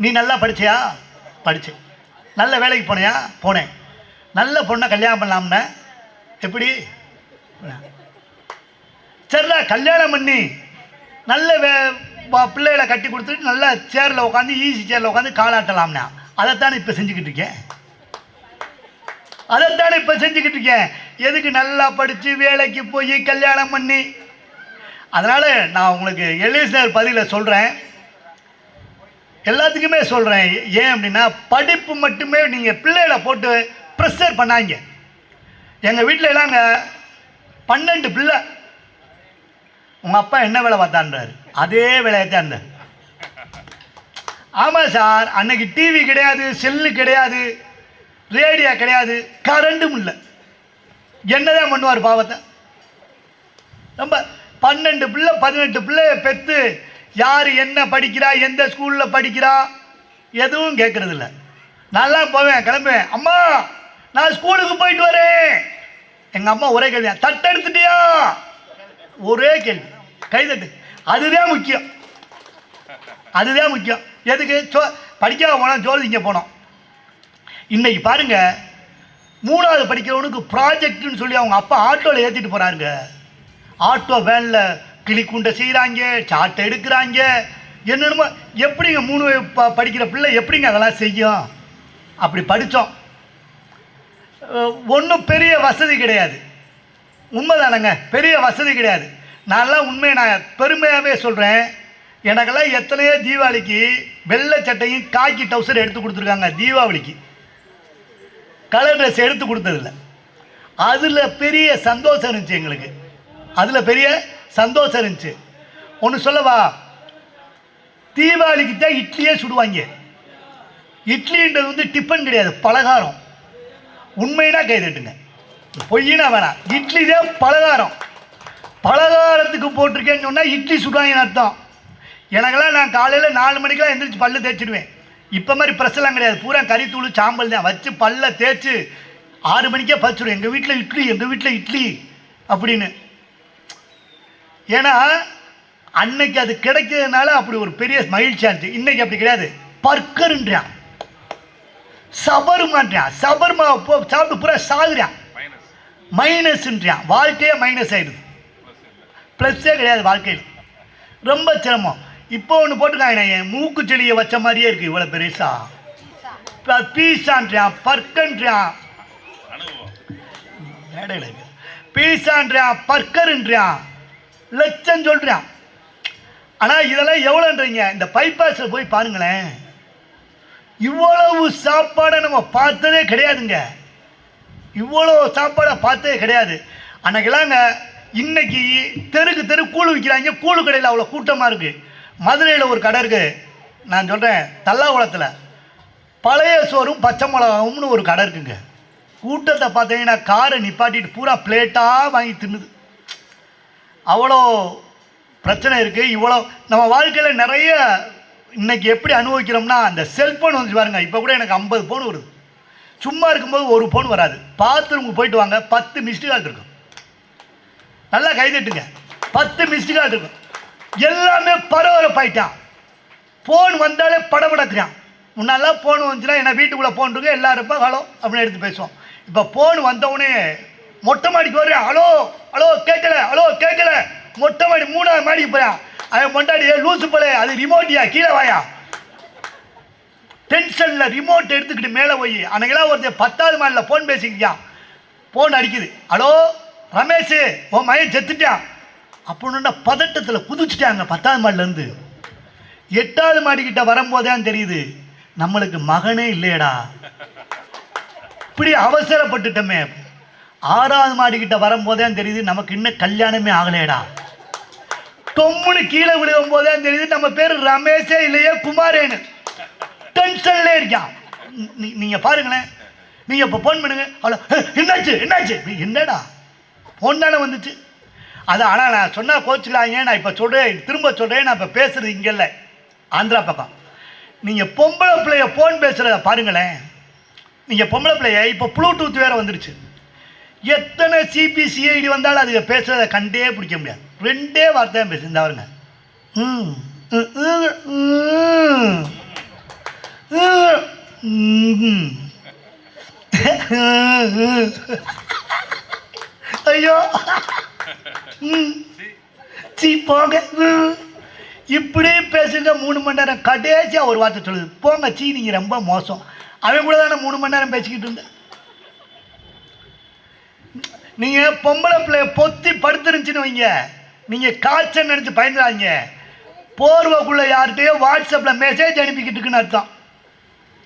நீ நல்லா படிச்சியா? படித்தேன். நல்ல வேலைக்கு போனியா? போனேன். நல்ல பொண்ணை கல்யாணம் பண்ணலாம்னா எப்படி? சரிடா, கல்யாணம் பண்ணி நல்ல பிள்ளைகளை கட்டி கொடுத்துட்டு நல்லா சேரில் உட்காந்து ஈஸி சேரில் உட்காந்து காலாட்டலாம்னா அதைத்தானே இப்போ செஞ்சுக்கிட்டு இருக்கேன். அதைத்தானே இப்போ செஞ்சுக்கிட்டு இருக்கேன். எதுக்கு? நல்லா படித்து வேலைக்கு போய் கல்யாணம் பண்ணி. அதனால் நான் உங்களுக்கு எலிசனர் பதிலை சொல்கிறேன், எல்லாத்துக்குமே சொல்கிறேன். ஏன் அப்படின்னா, படிப்பு மட்டுமே நீங்கள் பிள்ளைகளை போட்டு ப்ரெஷர் பண்ணாங்க. எங்கள் வீட்டில் எல்லாங்க 12 பிள்ளை. உங்கள் அப்பா என்ன வேலை பார்த்தான்றாரு, அதே வேலையத்தான் இருந்தார். ஆமாம் சார், அன்னைக்கு டிவி கிடையாது, செல்லு கிடையாது, ரேடியோ கிடையாது, கரண்டும் இல்லை. என்னதான் பண்ணுவார் பாவத்தை? ரொம்ப 12 பிள்ளை 18 பிள்ளைய பெற்று யார் என்ன படிக்கிறா, எந்த ஸ்கூலில் படிக்கிறா எதுவும் கேட்கறது இல்லை. நல்லா போவேன், கிளம்புவேன். அம்மா நான் ஸ்கூலுக்கு போயிட்டு வரேன். எங்கள் அம்மா ஒரே கேள்வி, தட்டெடுத்துட்டியா? ஒரே கேள்வி, கைதட்டு. அதுதான் முக்கியம், அதுதான் முக்கியம். எதுக்கு? படிக்காம போனோம், ஜோதி இங்கே போனோம். இன்னைக்கு பாருங்க, 3வது படிக்கிறவனுக்கு ப்ராஜெக்ட்னு சொல்லி அவங்க அப்பா ஆட்டோவில் ஏற்றிட்டு போகிறாருங்க. ஆட்டோ வேனில் கிளிக்குண்டை செய்கிறாங்க, சாட்டை எடுக்கிறாங்க, என்னென்னமோ. எப்படிங்க 3 படிக்கிற பிள்ளை எப்படிங்க அதெல்லாம் செய்யும்? அப்படி படித்தோம். ஒன்றும் பெரிய வசதி கிடையாது, உண்மைதானங்க, பெரிய வசதி கிடையாது. நான்லாம் உண்மையை நான் பெருமையாகவே சொல்கிறேன். எனக்கெல்லாம் எத்தனையோ தீபாவளிக்கு வெள்ளை சட்டையும் காக்கி டவுசர் எடுத்து கொடுத்துருக்காங்க. தீபாவளிக்கு கலர் ட்ரெஸ் எடுத்து கொடுத்ததில்ல. அதில் பெரிய சந்தோஷம் இருந்துச்சு எங்களுக்கு, அதில் பெரிய சந்தோஷம் இருந்துச்சு. ஒன்று சொல்லவா, தீபாவளிக்கு தான் இட்லியே சுடுவாங்க. இட்லின்றது வந்து டிஃபன் கிடையாது, பலகாரம். உண்மையினா கைதட்டுங்க, பொய்யினா வேணாம். இட்லி தான் பலகாரம். பலகாரத்துக்கு போட்டிருக்கேன்னு சொன்னால் இட்லி சுடுவாங்கன்னு அர்த்தம். எனக்கெல்லாம் நான் காலையில் 4 மணிக்கெலாம் எந்திரிச்சு பல்லு தேய்ச்சிடுவேன். இப்போ மாதிரி ப்ரெஸ்ஸெல்லாம் கிடையாது, பூரா கறித்தூள் சாம்பல் தான் வச்சு பல்ல தேய்ச்சி 6 மணிக்கே பறிச்சிடுவேன். எங்கள் வீட்டில் இட்லி, எங்கள் வீட்டில் இட்லி அப்படின்னு. ஏன்னா அன்னைக்கு அது கிடைக்கிறதுனால அப்படி ஒரு பெரிய மகிழ்ச்சியாக இருந்துச்சு. இன்றைக்கி அப்படி கிடையாது. பர்கருன்றான், சபர்மான்றான், சபர்மா சாப்பிட்டு பூரா சாகுறான், மைனஸ்ன்றான். வாழ்க்கையே மைனஸ் ஆகிடுது, ப்ளஸ்ஸே கிடையாது வாழ்க்கையில். ரொம்ப சிரமம். இப்போ ஒன்று போட்டுருக்காங்க, என் மூக்கு செடியை வச்ச மாதிரியே இருக்குது, இவ்வளோ பெருசா. பீஸான்றான், பர்கன்றான், பீஸான்றான், பர்கருன்றான், லட்சம் சொல்கிறான். ஆனால் இதெல்லாம் எவ்வளோன்றீங்க? இந்த பைபாஸில் போய் பாருங்களேன், இவ்வளவு சாப்பாடை நம்ம பார்த்ததே கிடையாதுங்க. இவ்வளோ சாப்பாடை பார்த்ததே கிடையாது. அன்னைக்கெல்லாங்க, இன்னைக்கு தெருக்கு தெரு கூழ் விற்கிறாங்க. கூழு கடையில் அவ்வளோ கூட்டமாக இருக்குது. மதுரையில் ஒரு கடை இருக்குது, நான் சொல்கிறேன், தல்லாகுளத்தில். பழைய சோறும் பச்சை மிளகாவும்னு ஒரு கடை இருக்குங்க. கூட்டத்தை பார்த்தீங்கன்னா காரை நிப்பாட்டிட்டு பூரா பிளேட்டாக வாங்கி தின்னுது. அவ்வளோ பிரச்சனை இருக்குது. இவ்வளோ நம்ம வாழ்க்கையில் நிறைய இன்றைக்கி எப்படி அனுபவிக்கிறோம்னா, அந்த செல்ஃபோன் வந்து பாருங்கள். இப்போ கூட எனக்கு 50 ஃபோன் வருது. சும்மா இருக்கும்போது ஒரு ஃபோன் வராது. பாத்ரூமுக்கு போயிட்டு வாங்க, 10 மிஸ்டு கால் இருக்கும். நல்லா கைதட்டுங்க, 10 மிஸ்டு கால் இருக்கும். எல்லாமே பரபரப்பாயிட்டான். ஃபோன் வந்தாலே படபடக்குறான். முன்னாலாம் ஃபோன் வந்துச்சுன்னா என்ன வீட்டுக்குள்ளே ஃபோன் இருக்கு, எல்லாருப்பா ஹலோ அப்படின்னு எடுத்து பேசுவோம். இப்போ ஃபோன் வந்தவுடனே மொட்டை மாடிக்கு வர்றேன், ஹலோ ஹலோ கேட்கல, ஹலோ கேட்கல. மொட்டை மாடி 3வது மாடிக்கு போகிறான். அவன் மொண்டாடி லூசு போல, அது ரிமோட்டியா, கீழே வாயா. டென்ஷனில் ரிமோட் எடுத்துக்கிட்டு மேலே போய் அன்னைக்கெல்லாம் ஒருத்தர் 10வது மாடியில் ஃபோன் பேசிக்கிட்டான். ஃபோன் அடிக்குது, ஹலோ ரமேஷ், உன் மகன் செத்துட்டான் அப்படின்னு பதட்டத்தில் குதிச்சுட்டாங்க 10வது மாடிலேருந்து. 8வது மாடிக்கிட்ட வரும்போதான் தெரியுது, நம்மளுக்கு மகனே இல்லையடா, இப்படி அவசரப்பட்டுட்டோமே. 6வது மாடிக்கிட்ட வரும்போதான் தெரியுது, நமக்கு இன்னும் கல்யாணமே ஆகலையடா. தொம்முன்னு கீழே விழுகும் போதான் தெரியுது, நம்ம பேர் ரமேஷே இல்லையே குமாரேன்னு. டென்ஷன்ல இருக்கான். நீங்கள் பாருங்களேன், நீங்கள் இப்போ ஃபோன் பண்ணுங்க, அவ்வளோ என்னாச்சு என்னாச்சு, என்னடா ஃபோன் தானே வந்துச்சு. அது ஆனால் நான் சொன்னால் கோச்சுக்கிறாங்க. நான் இப்போ சொல்கிறேன், திரும்ப சொல்கிறேன், நான் இப்போ பேசுகிறது இங்கே இல்லை, ஆந்திரா பக்கம். நீங்கள் பொம்பளை பிள்ளைய ஃபோன் பேசுகிறத பாருங்களேன். நீங்கள் பொம்பளை பிள்ளைய இப்போ ப்ளூடூத் வேறு வந்துடுச்சு. எத்தனை சிபிசிஐடி வந்தாலும் அதுக்கு பேசுகிறத கண்டே பிடிக்க முடியாது. 2 வார்த்தை தான் பேசு. இந்த வருங்க ஐயோ சீ போங்க. இப்படி பேசுங்க 3 மணி நேரம். கடைசியாக ஒரு வார்த்தை சொல்லுது, போங்க சீ நீங்கள் ரொம்ப மோசம். அவன் கூட தானே 3 மணி நேரம் பேசிக்கிட்டு இருந்தேன். நீங்கள் பொம்பளை பிள்ளைய பொத்தி படுத்துருந்துச்சின்னு வைங்க, நீங்கள் காய்ச்சல் நினச்சி பயந்துடாதீங்க. போர்வைக்குள்ளே யார்கிட்டயோ வாட்ஸ்அப்பில் மெசேஜ் அனுப்பிக்கிட்டு இருக்குன்னு அர்த்தம்.